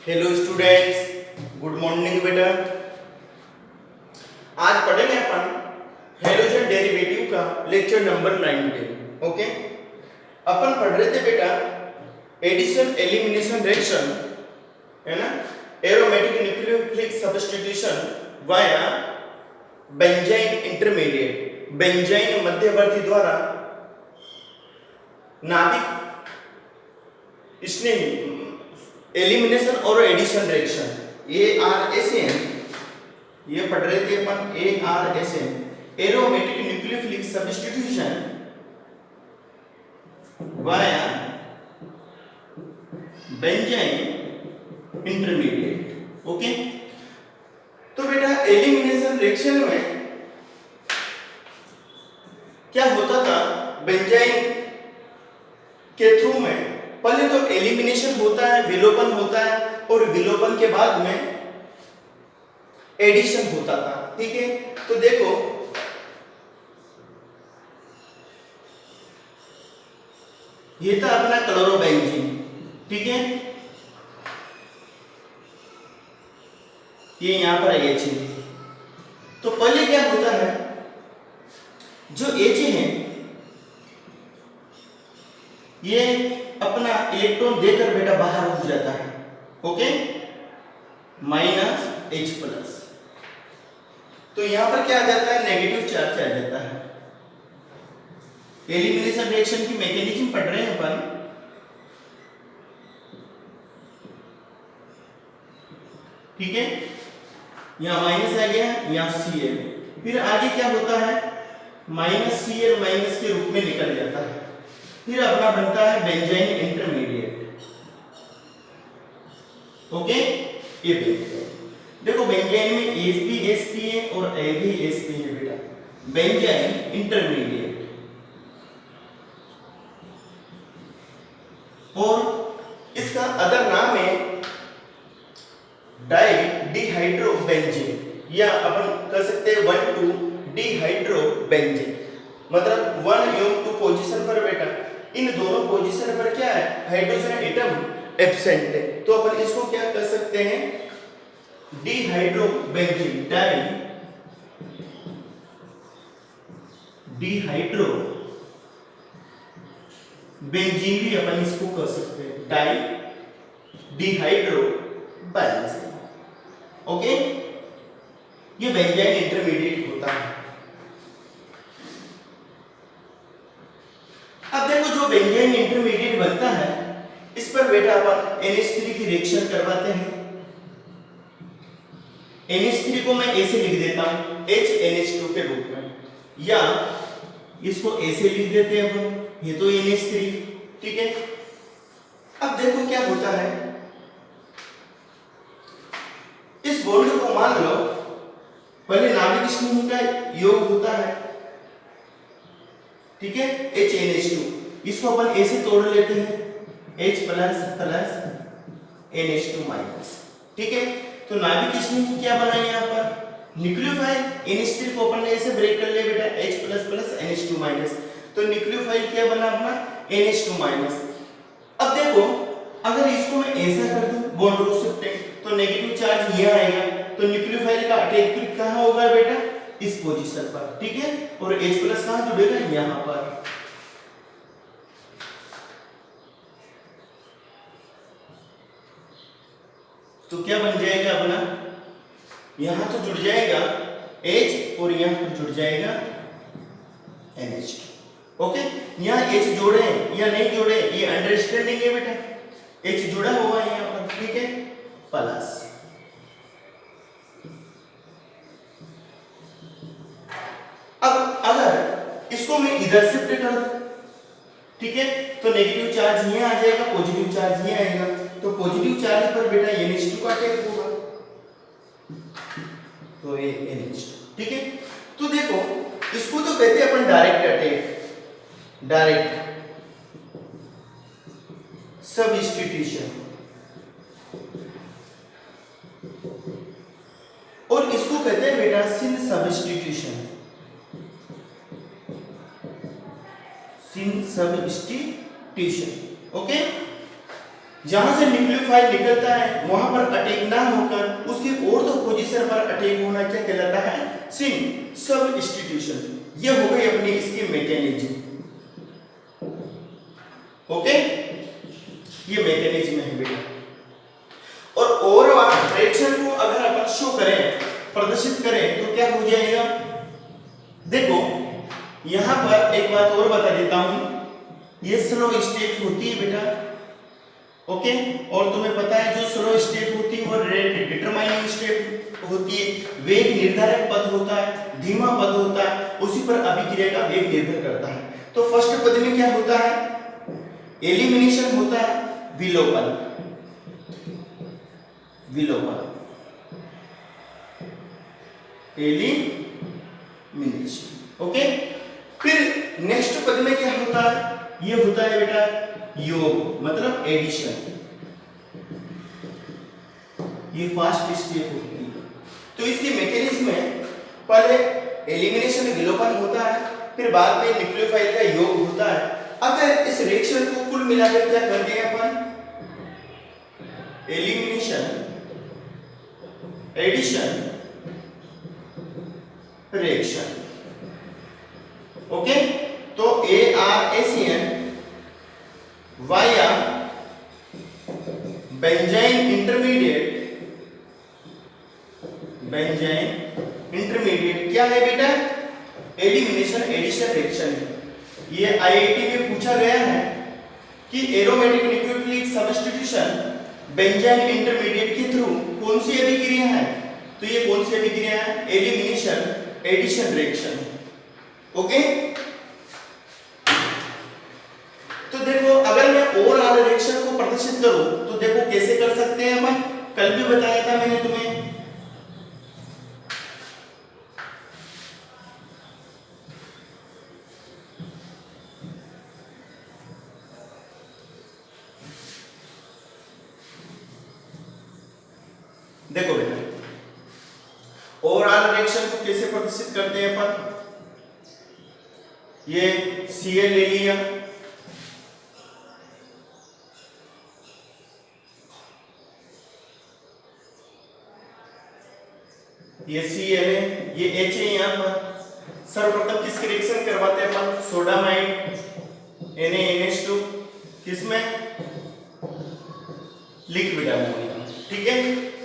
Hello students, good morning बेटा। आज पढ़ेंगे अपन हेलोजन डेरिवेटिव का लेक्चर नंबर 19। ओके, अपन पढ़ रहे थे बेटा एडिशन एलिमिनेशन रिएक्शन, है ना, aromatic nucleophilic substitution via benzyne intermediate, benzene मध्यवर्ती द्वारा नाभिक स्नेही एलिमिनेशन और एडिशन रिएक्शन ARSN, ये पढ़ रहे थे अपन ARSN, aromatic nucleophilic substitution via benzyne intermediate. Okay, तो बेटा एलिमिनेशन रिएक्शन में क्या होता था, बेंजाइन के थ्रू में पहले तो एलिमिनेशन होता है, विलोपन होता है, और विलोपन के बाद में एडिशन होता था। ठीक है, तो देखो ये था अपना क्लोरोबेंजीन। ठीक है, ये यहां पर H है। तो पहले क्या होता है, जो H है ये अपना इलेक्ट्रॉन देकर बेटा बाहर उठ जाता है। Okay, -H+। तो यहां पर क्या आ जाता है, नेगेटिव चार्ज आ जाता है। एलिमिनेशन रिएक्शन की मैकेनिज्म पढ़ रहे हैं अपन। ठीक है, यहां माइनस आ गया, यहां Cl, फिर आगे क्या होता है, -Cl माइनस के रूप में निकल जाता है, फिर अपना बनता है बेंजाइन इंटरमीडिएट। ओके, ये देखो बेंजाइन में H भी Sp है और A भी Sp है बेटा, बेंजाइन इंटरमीडिएट। और इसका अदर नाम है डाई डिहाइड्रोबेंजीन, या अपन कह सकते हैं 1,2 डिहाइड्रोबेंजीन। मतलब 1 एवं 2 पोजीशन पर बेटा, इन दोनों पोजीशन पर क्या है, हाइड्रोजन एटम एब्सेंट है, तो अपन इसको क्या कर सकते हैं, डिहाइड्रोबेंजीन, डाई डिहाइड्रोबेंजीन भी अपन इसको कर सकते हैं, डाई डिहाइड्रोबेंजीन। ओके, ये बेंजाइन इंटरमीडिएट होता है। अब देखो जो बेंजाइन इंटरमीडिएट बनता है, इस पर बेटा अपन NH3 की रिएक्शन करवाते हैं। NH3 को मैं ऐसे लिख देता हूं HNH2 के रूप में, या इसको ऐसे लिख देते हैं अपन, ये तो NH3। ठीक है, अब देखो क्या होता है, इस बॉन्ड को मान लो पहले नाभिक स्नेही का योग होता है। ठीक है, HNH2, इसको अपन ऐसे तोड़ लेते हैं, H+ NH2-। ठीक है, तो नाभिक स्नेही क्या बना यहां पर, न्यूक्लियोफाइल। NH3 को अपन ने ऐसे ब्रेक कर लिया बेटा, H++ NH2-। तो न्यूक्लियोफाइल क्या बना अपना, NH2-। अब देखो अगर इसको मैं ऐसा कर दूं बॉन्ड को शिफ्टिंग, तो नेगेटिव चार्ज यहां आएगा, तो न्यूक्लियोफाइल का अटैक कहां होगा बेटा, इस पोजीशन पर। ठीक है, और H+ कहां जुड़ेगा, यहां पर। तो क्या बन जाएगा अपना, यहां तो जुड़ जाएगा H और यहां पर जुड़ जाएगा NH2। ओके, यहां H जोड़े या नहीं जोड़े ये अंडरस्टैंडिंग है बेटा, H जुड़ा हुआ है यहां पर। ठीक है, प्लस अब अगर इसको मैं इधर शिफ्ट कर दूं, ठीक है, तो नेगेटिव चार्ज यहां आ जाएगा, पॉजिटिव चार्ज यहां आएगा, तो पॉजिटिव चार्ज पर बेटा NH2 का अटैक होगा, तो ये NH2। ठीक है, तो देखो इसको तो कहते हैं अपन डायरेक्ट अटैक, डायरेक्ट सब्स्टिट्यूशन, और इसको कहते हैं बेटा सिन सब्स्टिट्यूशन, सिन सब्स्टिट्यूशन। ओके, जहां से न्यूक्लियोफाइल निकलता है वहां पर अटैक ना होकर उसके ऑर्थो पोजीशन पर अटैक होना क्या कहलाता है? सब्स्टिट्यूशन। ये हो गई अपनी इसकी मैकेनिज्म। ओके, ये मैकेनिज्म है बेटा। और रिएक्शन को अगर अपन शो करें, प्रदर्शित करें तो क्या हो जाएगा? देखो यहां पर एक बात और बता देता हूं, ये स्लो स्टेप होती है बेटा। ओके, और तुम्हें पता है जो स्लो स्टेप होती है वो रेट डिटरमाइनिंग स्टेप होती है, वेग निर्धारक पद होता है, धीमा पद होता है, उसी पर अभिक्रिया का वेग निर्भर करता है। तो फर्स्ट पद में क्या होता है? एलिमिनेशन होता है, विलोपन, विलोपन, एलिमिनेशन। ओके, फिर नेक्स्ट पद में क्या होता है? ये होता है बेटा योग, मतलब एडिशन। ये फास्ट स्टेप होती है। तो इसके मैकेनिज्म में पहले एलिमिनेशन में विलोपन होता है, फिर बाद में न्यूक्लियोफाइल का योग होता है। अगर इस रिएक्शन को कुल मिलाकर क्या कर दें अपन? Elimination, addition, reaction. ओके, तो ARACN via benzyne intermediate, benzyne intermediate क्या है बेटा? Elimination addition reaction. ये आईआईटी में पूछा गया है कि aromatic nucleophilic substitution benzyne intermediate के थ्रू कौन सी अभिक्रिया है? तो ये कौन सी अभिक्रिया है? Elimination addition reaction. ओके, तो देखो अगर मैं ओवरऑल रिएक्शन को प्रदर्शित करूं तो देखो कैसे कर सकते हैं अपन, कल भी बताया था मैंने तुम्हें। देखो बेटा ओवरऑल रिएक्शन को कैसे प्रदर्शित करते हैं अपन? ये Cl ले लिया, ये Cl है, ये H है यहाँ पर। सर्वप्रथम किसकी रिएक्शन करवाते हैं अपन? सोडामाइड NaNH2 किसमें? Liquid ammonia. ठीक है,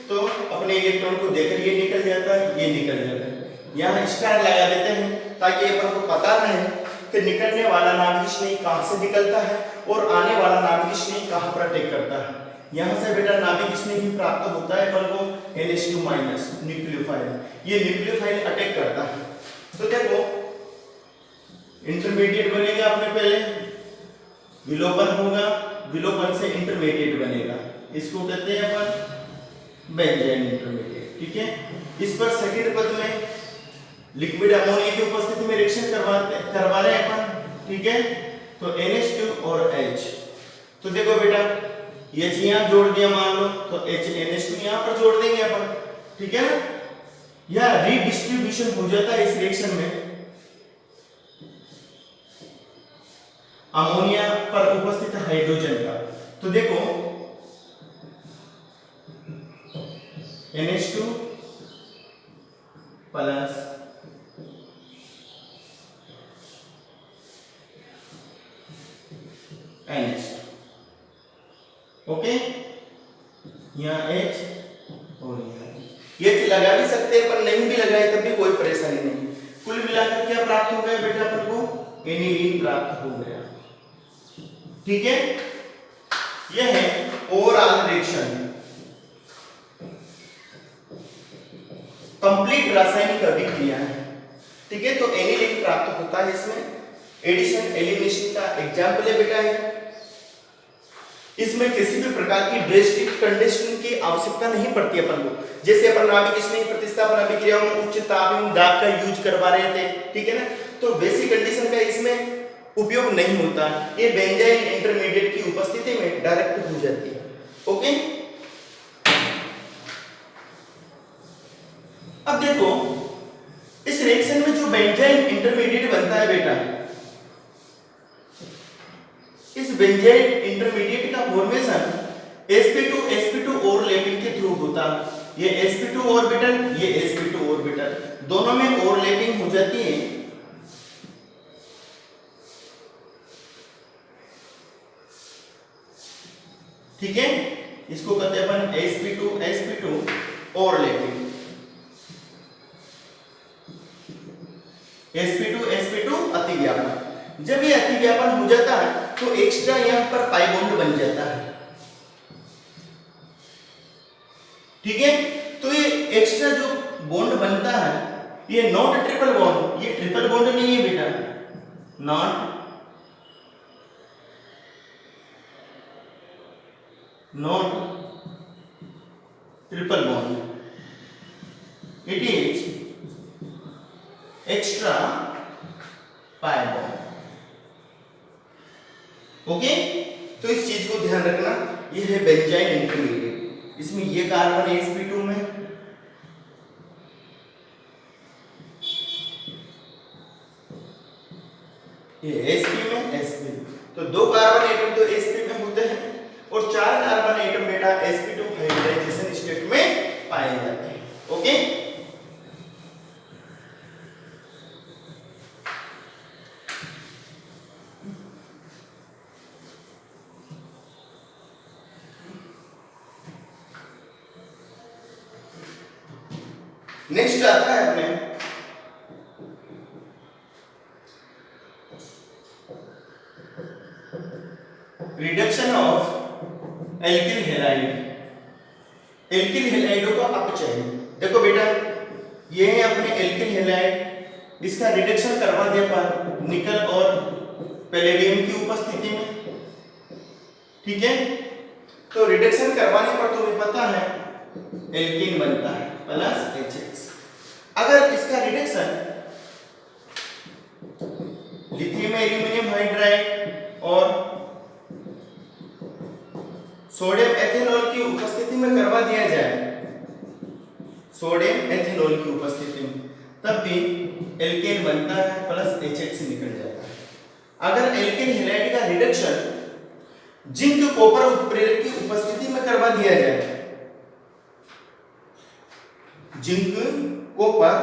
तो अपने इलेक्ट्रॉन को देकर ये निकल जाता है, ये निकल जाता है। यहाँ स्टार लगा देते हैं ताकि अपन को पता रहे कि निकलने वाला नाभिक स्नेही कहाँ से निकलता है और आने वाला नाभिक स्नेही कहाँ पर अटैक करता है। यहाँ से बेटा नाभिक स्नेही प्राप्त होता है अपन को NH2- न्यूक्लियोफाइल, ये न्यूक्लियोफाइल अटैक करता है। तो देखो इंटरमीडिएट बनेगा, अपने पहले विलोपन होगा, विलोपन से इंटरमीडिएट बनेगा, इसको कहते हैं अपन बेंजाइन इंटरमीडिएट। ठीक है, इस पर सेकंड पद में लिक्विड अमोनिया की उपस्थिति में रिएक्शन करवा रहे हैं अपन। ठीक है, तो NH2 और H। तो देखो बेटा H यहाँ जोड़ दिया मान लो, तो NH2 यहाँ पर जोड़ देंगे अपन। ठीक है ना, यह रीडिस्ट्रीब्यूशन हो जाता है इस रिएक्शन में अमोनिया पर उपस्थित हाइड्रोजन का। तो देखो NH2 प्लस NH, ओके, यहाँ H और ये लगा भी सकते हैं पर नहीं भी लगाए तब भी कोई परेशानी नहीं। कुल मिलाकर क्या प्राप्त हो गया बेटा अपन को? एनिलीन प्राप्त हो गया। ठीक है, यह है ओवरऑल रिएक्शन, कंप्लीट रासायनिक अभिक्रिया है। ठीक है, तो एनिलीन प्राप्त होता है इसमें। एडिशन एलिमिनेशन का एग्जाम्पल है बेटा है, इसमें किसी भी प्रकार की ड्रेस्टिक कंडीशन की आवश्यकता नहीं पड़ती अपन को। जैसे अपन नाभिक स्नेही प्रतिस्थापन अभिक्रियाओं में उच्च ताप एवं दाब का यूज करवा रहे थे, ठीक है ना, तो बेसिक कंडीशन का इसमें उपयोग नहीं होता, ये बेंजाइन इंटरमीडिएट की उपस्थिति में डायरेक्ट हो जाती है। ओके, अब देखो इस रिएक्शन में जो बेंजाइन इंटरमीडिएट बनता है बेटा, इस बेंजाइन इंटरमीडिएट का फॉर्मेशन sp2 ओवरलैपिंग के थ्रू होता है। ये sp2 ऑर्बिटल, ये sp2 ऑर्बिटल, दोनों में ओवरलैपिंग हो जाती है। ठीक है, इसको कहते हैं अपन sp2 ओवरलैपिंग। sp2 अतिव्यापन। जब ये अतिव्यापन हो जाता है तो एक्स्ट्रा यहां पर पाई बॉन्ड बन जाता है। ठीक है, तो ये एक्स्ट्रा जो बॉन्ड बनता है ये नॉट ट्रिपल बॉन्ड, ये ट्रिपल बॉन्ड नहीं है बेटा, not triple bond, it is extra pi bond. Okay, तो इस चीज को ध्यान रखना, ये है बेंजाइन इंटरमीडिएट, इसमें ये कार्बन है sp2 में, ये sp में sp, तो 2 कार्बन एटम तो sp में होते हैं और 4 कार्बन एटम बेटा sp2 हाइब्रिडाइजेशन स्टेट में पाए जाते हैं। ओके, नेक्स्ट आता है अपने reduction of alkyl halide. Alkyl हैलाइडों का अपचयन। देखो बेटा, ये है अपने एल्किल हैलाइड, इसका रिडक्शन करवा दिया पर निकल और पैलेडियम की उपस्थिति में। ठीक है, तो रिडक्शन करवाने पर तुम्हें पता है एल्कीन बनता है प्लस HX। अगर इसका रिडक्शन लिथियम एल्यूमिनियम हाइड्राइड और सोडियम एथेनॉल की उपस्थिति में करवा दिया जाए, सोडियम एथेनॉल की उपस्थिति में, तब भी एल्केन बनता है प्लस HX निकल जाता है। अगर एल्केन हैलाइड का रिडक्शन जिंक कॉपर उत्प्रेरक की उपस्थिति में करवा दिया जाए, जिंक कॉपर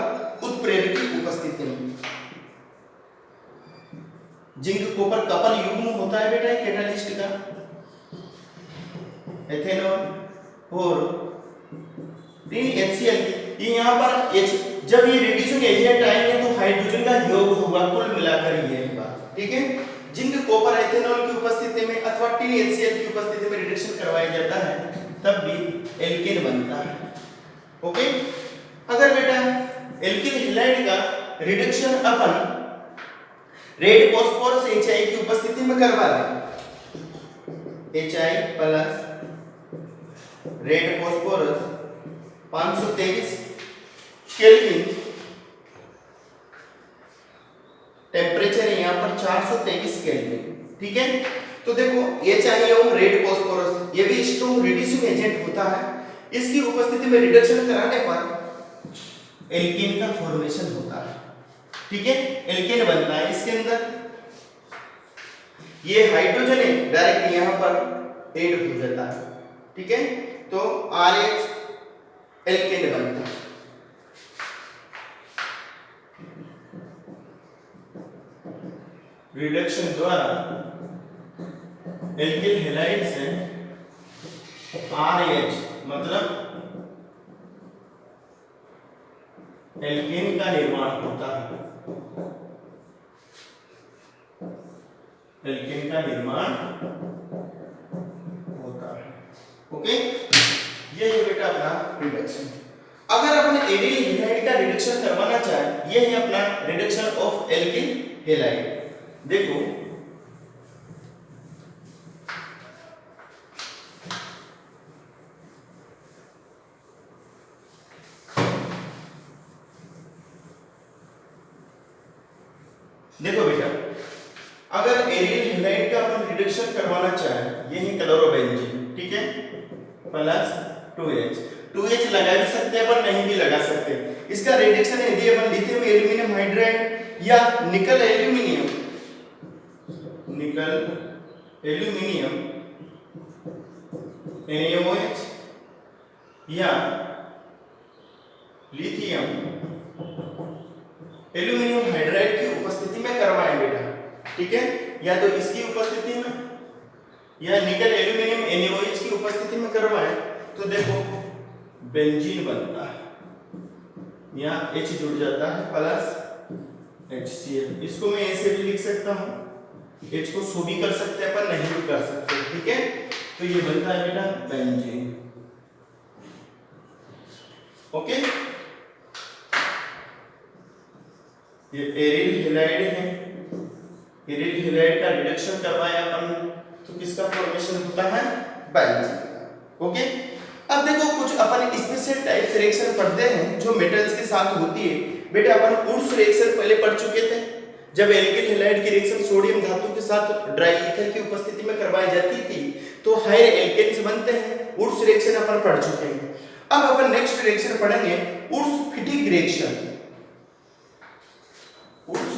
उत्प्रेरक की उपस्थिति में, जिंक कॉपर कपल युग्म होता है बेटा कैटालिस्ट का, एथेनॉल और 3 HCl। ये यहाँ पर H, जब ये रिड्यूसिंग एजेंट आएंगे तो हाइड्रोजन का योग होगा, कुल मिलाकर ये बात। ठीक है, जिंक कॉपर एथेनॉल की उपस्थिति में अथवा 3 HCl की उपस्थिति में रिडक्शन करवाया जाता है, तब भी एल्केन बनता है। ओके, अगर बेटा एल्किल हैलाइड का रिडक्शन अपन रेड फास्फोरस HI की उपस्थिति में करवा दें, HI plus red phosphorus 523 kelvin, temperature है यहाँ पर 423 केल्विन। ठीक है, तो देखो HI रेड फास्फोरस, ये भी स्ट्रॉन्ग रिड्यूसिंग एजेंट होता है, इसकी उपस्थिति में रिडक्शन कराने पर एल्कीन का फॉर्मेशन होता है। ठीक है, एल्केन बनता है। इसके अंदर ये हाइड्रोजन है डायरेक्ट यहां पर ऐड हो जाता है। ठीक है, तो RH एल्केन बनता है। रिडक्शन द्वारा एल्किल हैलाइड से RH मतलब एल्केन का निर्माण होता है, एल्केन का निर्माण होता है। ओके, ये है बेटा अपना रिडक्शन। अगर अपन एल्किल हैलाइड का रिडक्शन करवाना चाहे, ये है अपना रिडक्शन ऑफ एल्किल हैलाइड। देखो देखो बेटा, अगर एरियल हैलाइड का अपन रिडक्शन करवाना चाहे, ये है क्लोरोबेंजीन। ठीक है, प्लस 2H लगा भी सकते हैं, अपन नहीं भी लगा सकते। इसका रिडक्शन यदि अपन लिथियम एल्यूमिनियम हाइड्राइड या निकल एल्यूमिनियम NaOH या लिथियम एल्यूमिनियम हाइड्राइड की उपस्थिति में करवाएं बेटा, ठीक है, या तो इसकी उपस्थिति में या निकल एल्यूमिनियम NaOH की उपस्थिति में करवाएं तो देखो बेंजीन बनता है, यहाँ H जुड़ जाता है प्लस HCl। इसको मैं ऐसे भी लिख सकता हूँ, H को सो भी कर सकते हैं पर नहीं भी कर सकते, ठीक है। तो ये बनता है बेटा बेंजीन, ओके। ये एरिल हैलाइड है, एरिल हैलाइड का रिडक्शन करवाया अपन तो किसका फॉर्मेशन होता है, बेंजीन का, ओके। अब देखो कुछ अपन स्पेशल टाइप रिएक्शन पढ़ते हैं जो मेटल्स के साथ होती है बेटा। अपन उर्स रिएक्शन पहले पढ़ चुके थे, जब एल्किल हैलाइड की रिएक्शन सोडियम धातु के साथ ड्राई ईथर की उपस्थिति में करवाई जाती थी तो हायर एल्केन्स बनते हैं। उर्स रिएक्शन अपन पढ़ चुके हैं। अब अपन नेक्स्ट रिएक्शन पढ़ेंगे Wurtz Fittig reaction, Wurtz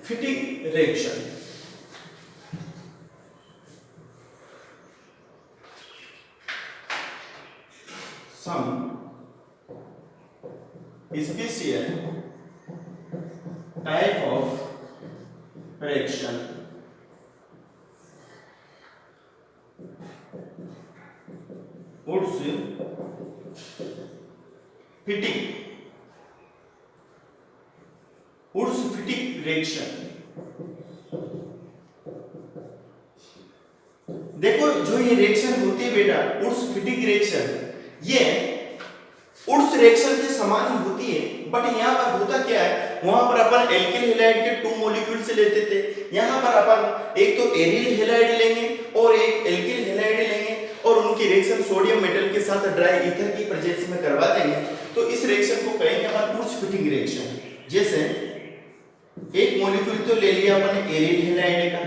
Fittig reaction. Some special type of reaction Woods fitting reaction. देखो जो ये रिएक्शन होती है बेटा उर्स फिटिक रिएक्शन, ये उर्स रिएक्शन के समान ही होती है, बट यहाँ पर होता क्या है, वहां पर अपन एल्किल हैलाइड के 2 मॉलिक्यूल से लेते थे, यहाँ पर अपन एक तो एरिल हैलाइड लेंगे और एक एल्किल हैलाइड लेंगे और उनकी रिएक्शन सोडियम मेटल के साथ ड्राई ईथर की प्रेजेंस में करवा देंगे। तो इस रिएक्शन को कहेंगे अपन उर्स फिटिंग रिएक्शन। जैसे एक मॉलिक्यूल तो ले लिया अपन एरिल हैलाइड का,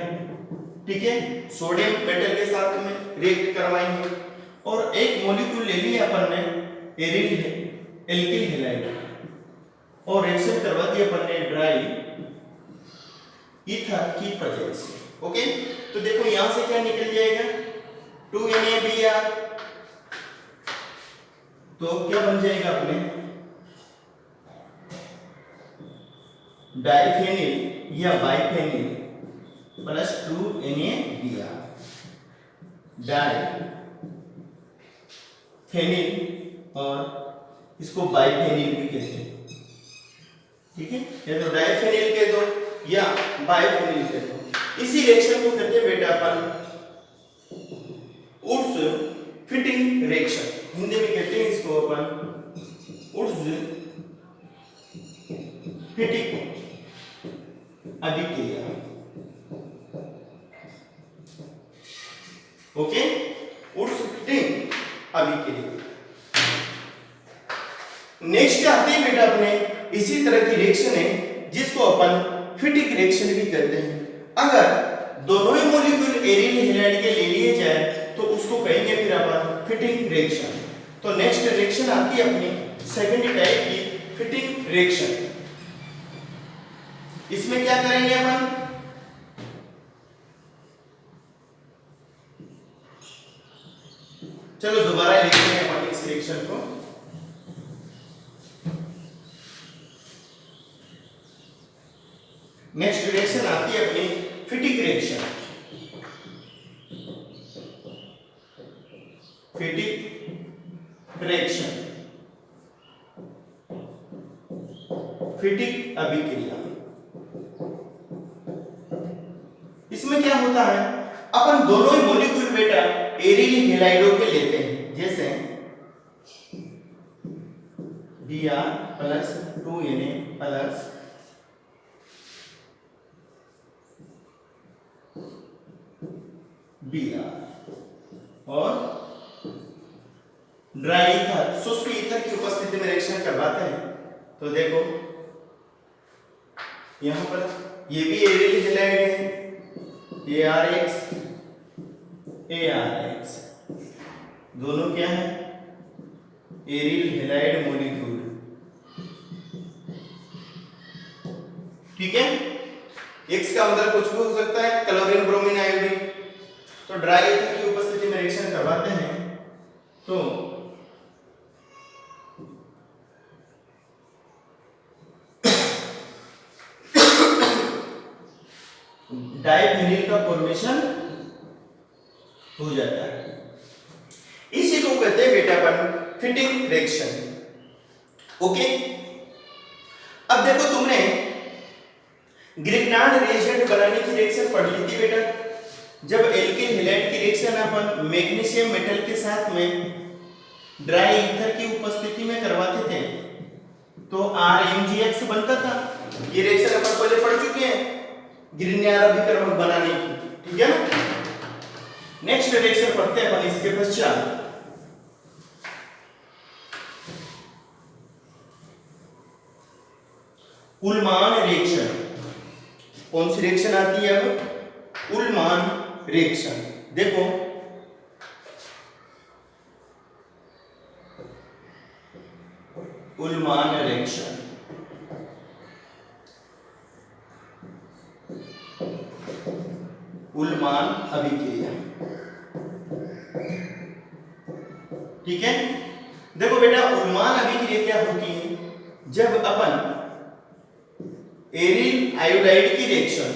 ठीक है, सोडियम मेटल के साथ में रिएक्ट करवाएंगे, और एक मॉलिक्यूल ले लिया अपन ने एल्किल हैलाइड और रिएक्शन करवा दी अपन ने ड्राई ईथर की प्रेजेंस में, ओके। तो देखो यहां से क्या निकल जाएगा 2NaBr, तो क्या बन जाएगा अपने डाइफेनिल या biphenyl plus 2NaBr, die phenyl और इसको बाइफेनिल भी कहते हैं, ठीक है, या तो डाइफेनिल कह दो या बाइफेनिल कह दो। इसी रिएक्शन को कहते हैं बेटा अपन उर्स फिटिंग रिएक्शन, हिंदी में कहते हैं इसको अपन उर्स फिटिंग अभिक्रिया, ओके, उर्स फिटिंग अभिक्रिया। नेक्स्ट आते हैं बेटा अपने इसी तरह की रिएक्शन है जिसको अपन फिटिक रिएक्शन भी कहते हैं। अगर दोनों ही मॉलिक्यूल एरिल हैलाइड के ले लिए जाए तो उसको कहेंगे फिर अपन फिटिंग रिएक्शन। तो नेक्स्ट रिएक्शन आती है अपनी सेकंड टाइप की फिटिंग रिएक्शन। इसमें क्या करेंगे अपन, चलो दोबारा लिखते हैं अपन इस रिएक्शन को। नेक्स्ट रिएक्शन आती है अपनी फिटिक रिएक्शन। फिटिक रिएक्शन, फिटिक अभिक्रिया। इसमें क्या होता है, अपन दोनों ही मॉलिक्यूल बेटा एरिल हैलाइडों के लेते हैं, जैसे Br plus 2Na plus Br और ड्राई ईथर शुष्क ईथर की उपस्थिति में रिएक्शन करवाते हैं। तो देखो यहां पर ये भी एरिल हैलाइड है, ArX ArX दोनों क्या है, एरिल हैलाइड मॉलिक्यूल, ठीक है। X का मतलब कुछ भी हो सकता है, क्लोरीन ब्रोमीन आयोडीन। तो ड्राई ईथर की उपस्थिति में रिएक्शन करवाते हैं तो डाइफेनिल का फॉर्मेशन हो जाता है। इसी को कहते हैं बेटा अपन फिटिंग रिएक्शन। ओके, अब देखो तुमने ग्रिग्नार्ड रिएजेंट बनाने की रिएक्शन पढ़ ली थी बेटा, जब एल्किल हैलाइड की रिएक्शन अपन मैग्नीशियम मेटल के साथ में ड्राई ईथर की उपस्थिति में करवाते थे तो RMgX बनता था। ये रिएक्शन अपन पहले पढ़ चुके हैं ग्रिग्नार्ड अभिकर्मक बनाने की, ठीक है ना। नेक्स्ट रिएक्शन पढ़ते हैं अपन इसके पश्चात। उल्मान रिएक्शन। कौन सी रिएक्शन आती है अब? उल्मान रिएक्शन। देखो उल्मान रिएक्शन, उल्मान अभिक्रिया, ठीक है। देखो बेटा उल्मान अभिक्रिया क्या होती है? जब अपन एरिल आयोडाइड की रिएक्शन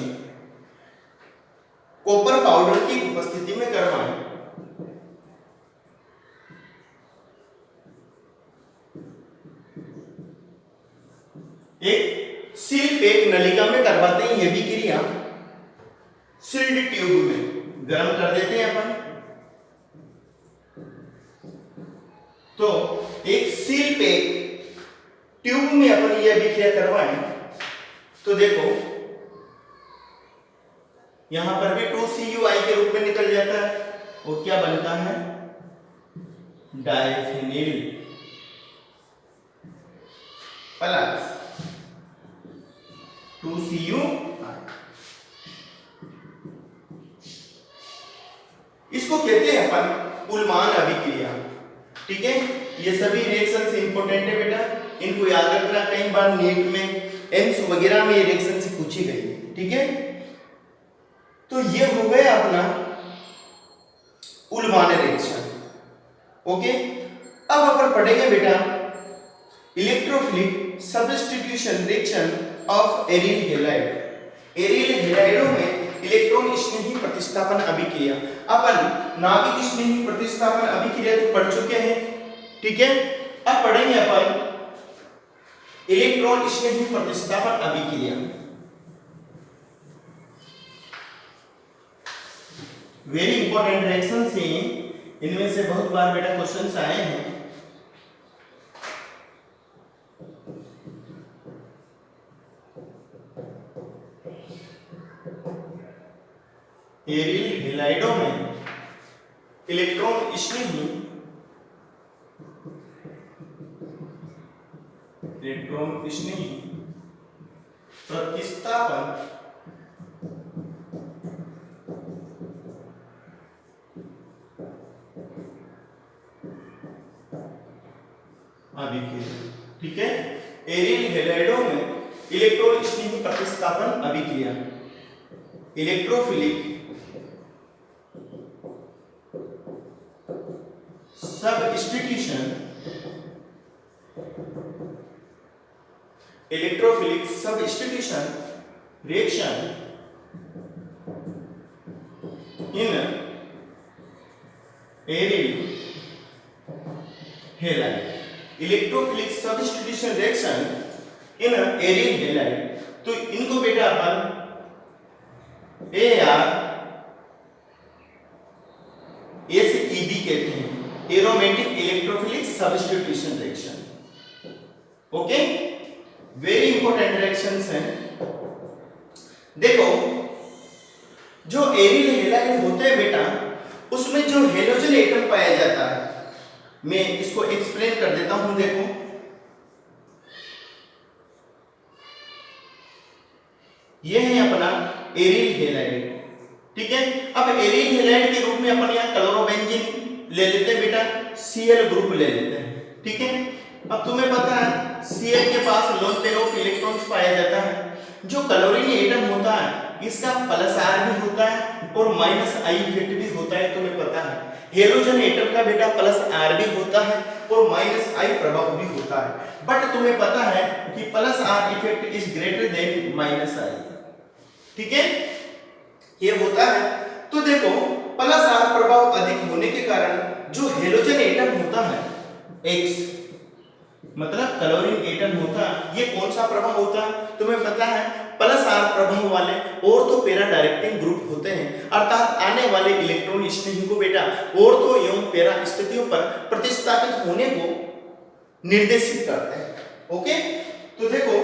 कॉपर पाउडर की उपस्थिति में करवाएं, एक सील पैक नलिका में करवाते हैं। यह भी क्रिया सील्ड ट्यूब में गर्म कर देते हैं अपन। तो एक सील पैक ट्यूब में अपन यह अभिक्रिया करवाएं तो देखो यहां पर भी 2CuI के रूप में निकल जाता है और क्या बनता है? Diphenyl plus 2Cu। इसको कहते हैं अपन उल्मान अभिक्रिया, ठीक है। ये सभी रिएक्शन से इंपॉर्टेंट है बेटा, इनको याद रखना। कई बार नीट में एम्स वगैरह में ये रिएक्शन से पूछी गई, ठीक है। तो ये हो गया अपना उल्मान रिएक्शन। ओके, अब अपन पढ़ेंगे बेटा electrophilic substitution reaction of aryl halide. Aryl हैलाइडों में इलेक्ट्रॉन स्नेही प्रतिस्थापन अभिक्रिया। अपन नाभिक स्नेही प्रतिस्थापन अभिक्रिया तो पढ़ चुके हैं, ठीक है। अब पढ़ेंगे अपन इलेक्ट्रॉन स्नेही प्रतिस्थापन अभिक्रिया। वेरी इंपॉर्टेंट रिएक्शन से इनमें से बहुत बार बेटा क्वेश्चंस आए हैं। एरिल हैलाइडों में इलेक्ट्रॉन स्नेही प्रतिस्थापन अभिक्रिया, ठीक है। एरिल हैलाइडों में इलेक्ट्रॉन स्नेही प्रतिस्थापन अभिक्रिया electrophilic substitution reaction in aryl halide. Electrophilic substitution reaction in aryl halide. तो इनको बेटा अपन ARSEB कहते हैं, aromatic electrophilic substitution reaction. Okay, very important reactions हैं। देखो जो एरिल हैलाइड होते हैं बेटा, उसमें जो हेलोजन एटम पाया जाता है, मैं इसको एक्सप्लेन कर देता हूं। देखो ये है अपना एरिल हैलाइड, ठीक है। अब एरिल हैलाइड के रूप में अपन यहां क्लोरोबेंजीन ले लेते हैं बेटा, Cl ग्रुप ले लेते हैं, ठीक है। अब तुम्हें पता है Cl के पास लोन पेयर ऑफ इलेक्ट्रॉन्स पाया जाता है। जो क्लोरीन एटम होता है इसका +R भी होता है और -I इफेक्ट भी होता है, तुम्हें पता है। हेलोजन एटम का बेटा प्लस आर भी होता है और माइनस आई प्रभाव भी होता है, बट तुम्हें पता है कि plus R effect is greater than minus I, ठीक है, ये होता है। तो देखो प्लस आर प्रभाव अधिक होने के कारण जो हेलोजन एटम होता है X मतलब क्लोरीन एटम होता है, ये कौन सा प्रभाव होता है तुम्हें पता है, प्लस आर प्रभाव वाले ऑर्थो पैरा डायरेक्टिंग ग्रुप होते हैं, अर्थात आने वाले इलेक्ट्रॉन स्नेही को बेटा ऑर्थो एवं पैरा स्थितियों पर प्रतिस्थापित होने को निर्देशित करते हैं। ओके, तो देखो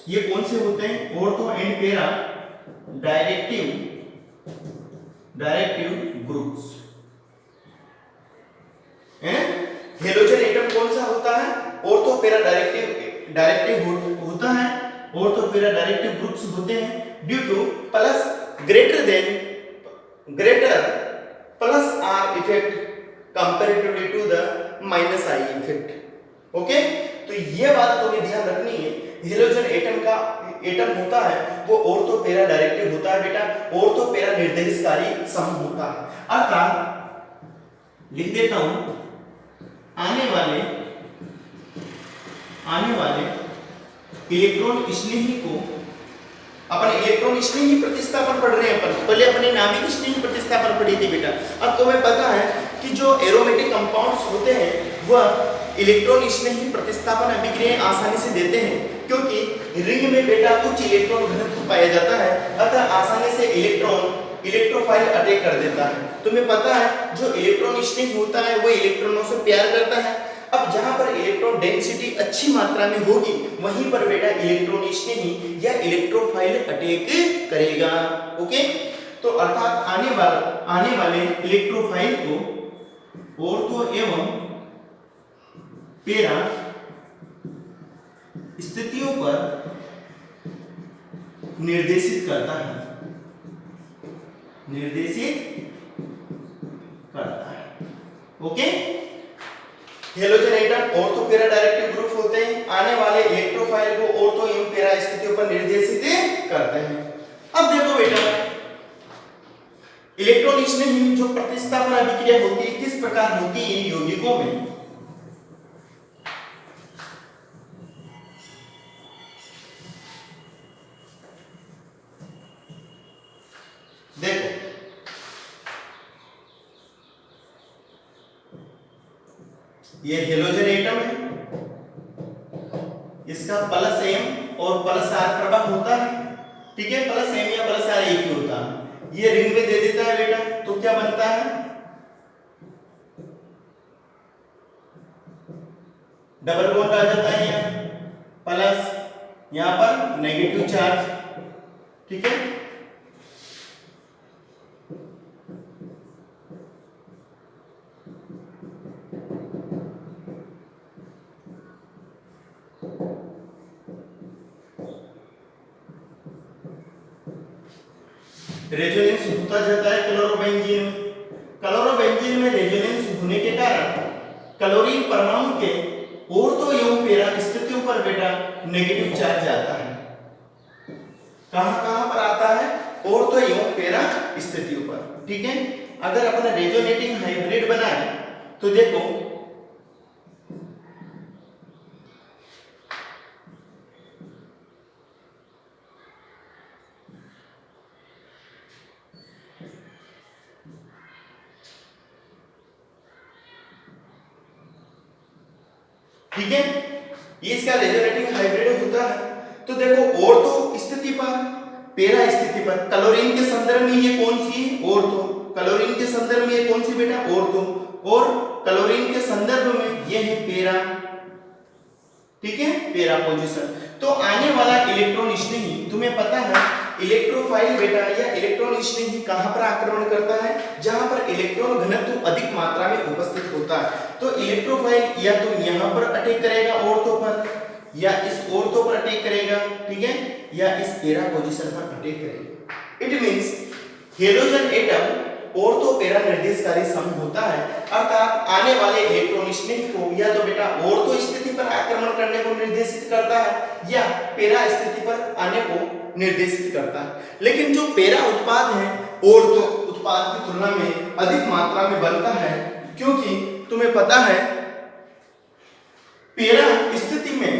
ये कौन से होते हैं, ortho and para directive groups हैं। हेलोजन एटम कौन सा होता है, ऑर्थो पैरा डायरेक्टिव होता है, ऑर्थो पैरा डायरेक्टिव ग्रुप्स होते हैं due to greater plus R effect comparatively to the minus I effect. Okay, तो ये बात तुम्हें ध्यान रखनी है, हेलोजन एटम होता है वो ऑर्थो पैरा डायरेक्टिव होता है बेटा, ऑर्थो पैरा निर्देशकारी समूह होता है, अर्थात लिख देता हूं आने वाले इलेक्ट्रॉन स्नेही को, अपन इलेक्ट्रॉन स्नेही प्रतिस्थापन पढ़ रहे हैं, अपन पहले अपने नाभिक स्नेही प्रतिस्थापन पढ़ी थी बेटा। अब तुम्हें पता है कि जो एरोमेटिक कंपाउंड्स होते हैं वह इलेक्ट्रॉन स्नेही प्रतिस्थापन अभिक्रियाएं आसानी से देते हैं, क्योंकि रिंग में बेटा उच्च इलेक्ट्रॉन घनत्व पाया जाता है, अतः आसानी से इलेक्ट्रोफाइल अटैक कर देता है। तुम्हें पता है जो इलेक्ट्रॉन स्नेही होता है वो इलेक्ट्रॉनों से प्यार करता है। अब जहां पर इलेक्ट्रॉन डेंसिटी अच्छी मात्रा में होगी वहीं पर बेटा इलेक्ट्रॉन स्नेही या इलेक्ट्रोफाइल अटैक करेगा। ओके, तो अर्थात आने वाले इलेक्ट्रोफाइल को ऑर्थो एवं पैरा स्थितियों पर निर्देशित करता है। Okay, halogen atom ortho para directive group होते हैं, आने वाले इलेक्ट्रोफाइल को ऑर्थो एवं पैरा स्थितियों पर निर्देशित करते हैं। अब देखो बेटा इलेक्ट्रॉन स्नेही जो प्रतिस्थापन अभिक्रिया होती है किस प्रकार होती है यौगिकों में, देखो ये हेलोजन एटम है, इसका प्लस एम और प्लस आर प्रभाव होता है, ठीक है, प्लस एम या प्लस आर एक ही होता है, ये रिंग में दे देता है बेटा, तो क्या बनता है डबल बॉन्ड आ जाता है यहाँ प्लस, यहाँ पर नेगेटिव चार्ज, ठीक है, रेजोनेंस होता जाता है क्लोरोबेंजीन में रेजोनेंस होने के कारण क्लोरीन परमाणु के ऑर्थो एवं पैरा स्थितियों पर बेटा नेगेटिव चार्ज आता है। कहां पर आता है, ऑर्थो एवं पैरा स्थितियों पर, ठीक है। अगर अपन रेजोनेटिंग हाइब्रिड बनाए तो देखो ठीक है, ये इसका रेजोनेटिंग हाइब्रिड होता है। तो देखो ऑर्थो स्थिति पर पैरा स्थिति पर क्लोरीन के संदर्भ में ये कौन सी है, ऑर्थो, क्लोरीन के संदर्भ में ये कौन सी बेटा, ऑर्थो, और क्लोरीन के संदर्भ में ये है पैरा, ठीक है, पैरा पोजीशन। तो आने वाला इलेक्ट्रॉन स्नेही तुम्हें पता है इलेक्ट्रोफाइल बेटा या इलेक्ट्रॉन स्नेही कहां पर आक्रमण करता है, जहां पर इलेक्ट्रॉन घनत्व अधिक मात्रा में उपस्थित होता है। तो इलेक्ट्रोफाइल या तो यहां पर अटैक करेगा ऑर्थो पर, या इस ऑर्थो पर अटैक करेगा, ठीक है, या इस पैरा पोजीशन पर अटैक करेगा। It means halogen atom ortho para निर्देशकारी समूह होता है, अर्थात आने वाले इलेक्ट्रॉन स्नेही को या तो बेटा ऑर्थो स्थिति पर आक्रमण करने को निर्देशित करता है या पैरा स्थिति पर आने को निर्देशित करता है। लेकिन जो पैरा उत्पाद है ऑर्थो उत्पाद की तुलना में अधिक मात्रा में बनता है, क्योंकि तुम्हें पता है पैरा स्थिति में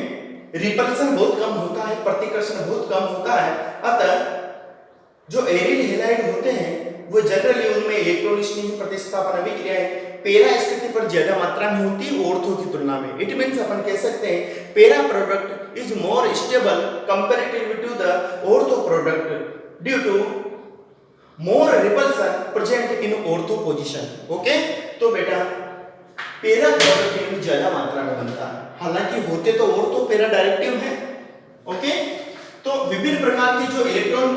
रिपल्शन बहुत कम होता है, प्रतिकर्षण बहुत कम होता है। अतः जो एरियल हैलाइड होते हैं वो जनरली उनमें इलेक्ट्रॉन स्नेही प्रतिस्थापन अभिक्रियाएं पैरा स्थिति पर ज्यादा मात्रा में होती है ऑर्थो की तुलना में। इट मींस अपन कह सकते हैं para product is more stable comparatively to the ortho product due to more repulsion present in ortho position. Okay, तो बेटा पैरा प्रोडक्ट इनमें ज्यादा मात्रा में बनता है, हालांकि होते तो ऑर्थो पैरा डायरेक्टिव है। ओके, तो विभिन्न प्रकार की जो इलेक्ट्रॉन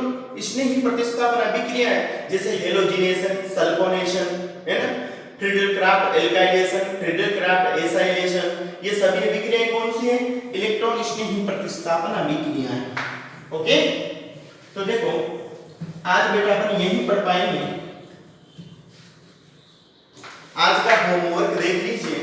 स्नेही प्रतिस्थापन अभिक्रिया है, जैसे हेलोजिनेशन, सल्फोनेशन, है ना, फ्रीडल-क्राफ्ट एल्काइलेशन, फ्रीडल-क्राफ्ट एसाइलेशन, ये सभी अभिक्रियाएं कौन सी हैं? इलेक्ट्रॉन स्नेही प्रतिस्थापन अभिक्रिया है। ओके, तो देखो आज बेटा अपन यही पढ़ पाएंगे। आज का होमवर्क देख लीजिए।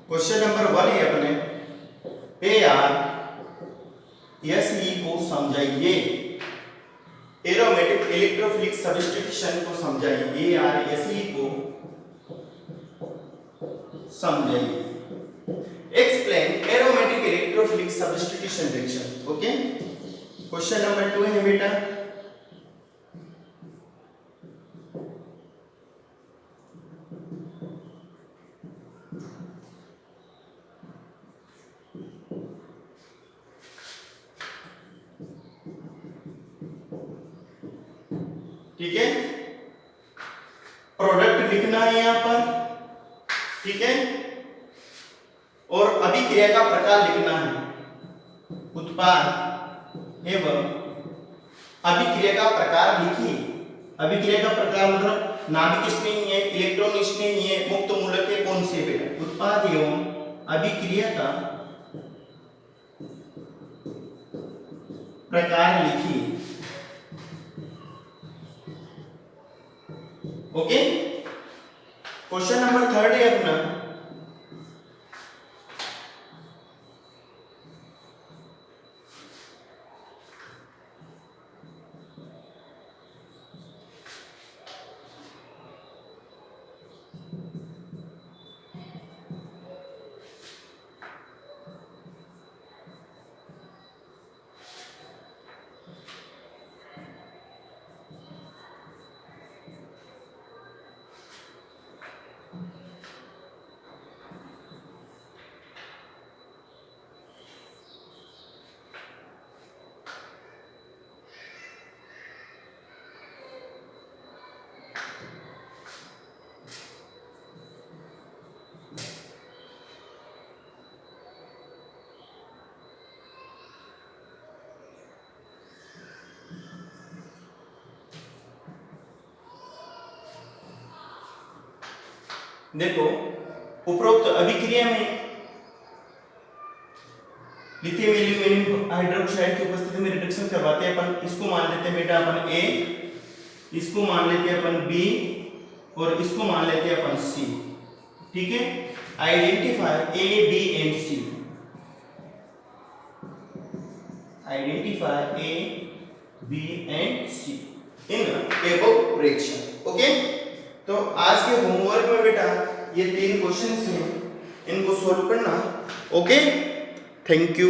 क्वेश्चन नंबर 1 है अपने ArSe को समझाइए, एरोमेटिक इलेक्ट्रोफिलिक सब्स्टिट्यूशन को समझाइए। ArSe को समझाइए। Explain aromatic electrophilic substitution reaction. Okay, question number 2 है बेटा ठीक है, प्रोडक्ट लिखना है यहां पर, ठीक है, और अभिक्रिया का प्रकार लिखना है, उत्पाद एवं अभिक्रिया का प्रकार लिखिए। अभिक्रिया का प्रकार मतलब नाभिक स्नेही है, इलेक्ट्रॉन स्नेही है, मुक्त मूलक है, कौन से बेटा? उत्पाद एवं अभिक्रिया का प्रकार लिखिए। ओके, क्वेश्चन नंबर 3 है अपना देखो, उपरोक्त अभिक्रिया में लिथियम एल्यूमिनियम हाइड्रोक्साइड की उपस्थिति में रिडक्शन करवाते हैं अपन। इसको मान लेते हैं बेटा अपन A, इसको मान लेते हैं अपन B और इसको मान लेते हैं अपन C। ठीक है, identify A, B and C। Identify A, B and C in above reaction. Okay, तो आज के होमवर्क में बेटा ये 3 क्वेश्चंस हैं, इनको सॉल्व करना। Okay, thank you.